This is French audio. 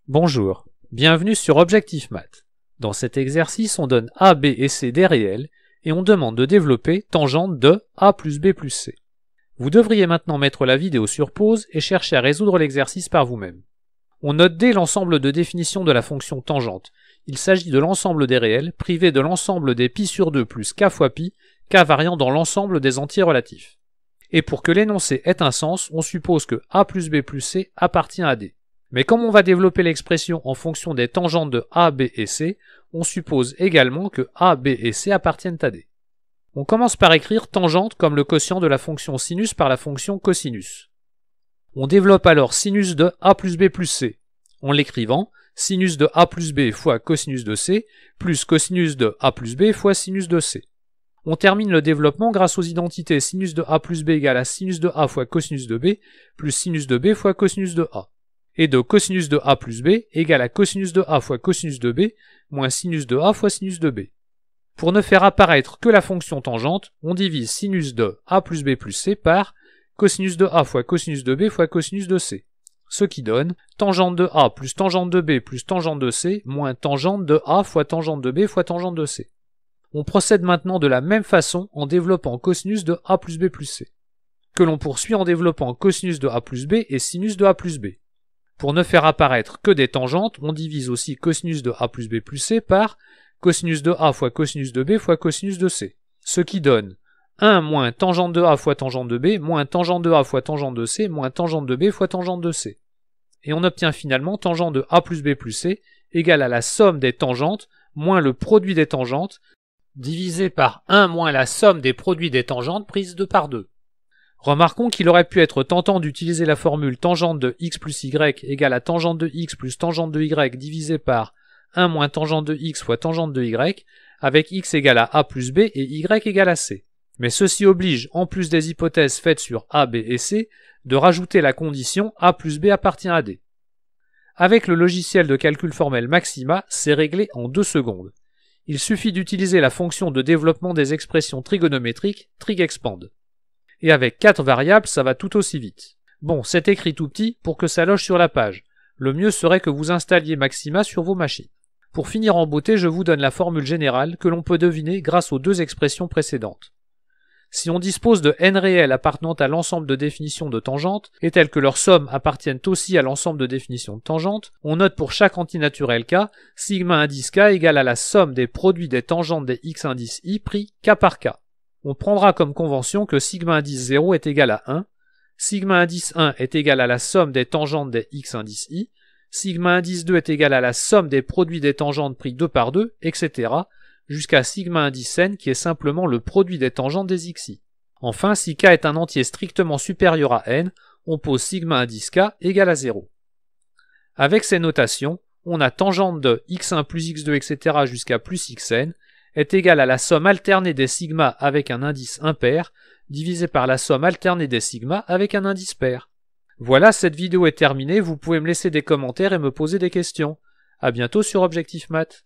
Bonjour, bienvenue sur Objectif Math. Dans cet exercice, on donne a, b et c des réels et on demande de développer tangente de a plus b plus c. Vous devriez maintenant mettre la vidéo sur pause et chercher à résoudre l'exercice par vous-même. On note D l'ensemble de définition de la fonction tangente. Il s'agit de l'ensemble des réels privé de l'ensemble des pi sur 2 plus k fois pi, k variant dans l'ensemble des entiers relatifs. Et pour que l'énoncé ait un sens, on suppose que a plus b plus c appartient à D. Mais comme on va développer l'expression en fonction des tangentes de a, b et c, on suppose également que a, b et c appartiennent à D. On commence par écrire tangente comme le quotient de la fonction sinus par la fonction cosinus. On développe alors sinus de a plus b plus c, en l'écrivant sinus de a plus b fois cosinus de c, plus cosinus de a plus b fois sinus de c. On termine le développement grâce aux identités sinus de a plus b égale à sinus de a fois cosinus de b, plus sinus de b fois cosinus de a. Et de cosinus de a plus b égale à cosinus de a fois cosinus de b, moins sinus de a fois sinus de b. Pour ne faire apparaître que la fonction tangente, on divise sinus de a plus b plus c par cosinus de a fois cosinus de b fois cosinus de c, ce qui donne tangente de a plus tangente de b plus tangente de c moins tangente de a fois tangente de b fois tangente de c. On procède maintenant de la même façon en développant cosinus de a plus b plus c, que l'on poursuit en développant cosinus de a plus b et sinus de a plus b. Pour ne faire apparaître que des tangentes, on divise aussi cosinus de a plus b plus c par cosinus de a fois cosinus de b fois cosinus de c, ce qui donne 1 moins tangente de a fois tangente de b moins tangente de a fois tangente de c moins tangente de b fois tangente de c. Et on obtient finalement tangente de a plus b plus c égale à la somme des tangentes moins le produit des tangentes divisé par 1 moins la somme des produits des tangentes prise 2 par 2. Remarquons qu'il aurait pu être tentant d'utiliser la formule tangente de x plus y égale à tangente de x plus tangente de y divisé par 1 moins tangente de x fois tangente de y, avec x égale à a plus b et y égale à c. Mais ceci oblige, en plus des hypothèses faites sur a, b et c, de rajouter la condition a plus b appartient à d. Avec le logiciel de calcul formel Maxima, c'est réglé en 2 secondes. Il suffit d'utiliser la fonction de développement des expressions trigonométriques trig-expand. Et avec 4 variables, ça va tout aussi vite. Bon, c'est écrit tout petit pour que ça loge sur la page. Le mieux serait que vous installiez Maxima sur vos machines. Pour finir en beauté, je vous donne la formule générale que l'on peut deviner grâce aux 2 expressions précédentes. Si on dispose de n réels appartenant à l'ensemble de définitions de tangentes, et telles que leurs sommes appartiennent aussi à l'ensemble de définitions de tangentes, on note pour chaque antinaturel k, sigma indice k égale à la somme des produits des tangentes des x indice i pris k par k. On prendra comme convention que sigma indice 0 est égal à 1, sigma indice 1 est égal à la somme des tangentes des x indice i, sigma indice 2 est égal à la somme des produits des tangentes pris 2 par 2, etc., jusqu'à sigma indice n qui est simplement le produit des tangentes des xi. Enfin, si k est un entier strictement supérieur à n, on pose sigma indice k égale à 0. Avec ces notations, on a tangente de x1 plus x2 etc. jusqu'à plus xn est égal à la somme alternée des sigma avec un indice impair divisé par la somme alternée des sigma avec un indice pair. Voilà, cette vidéo est terminée, vous pouvez me laisser des commentaires et me poser des questions. À bientôt sur Objectif Math.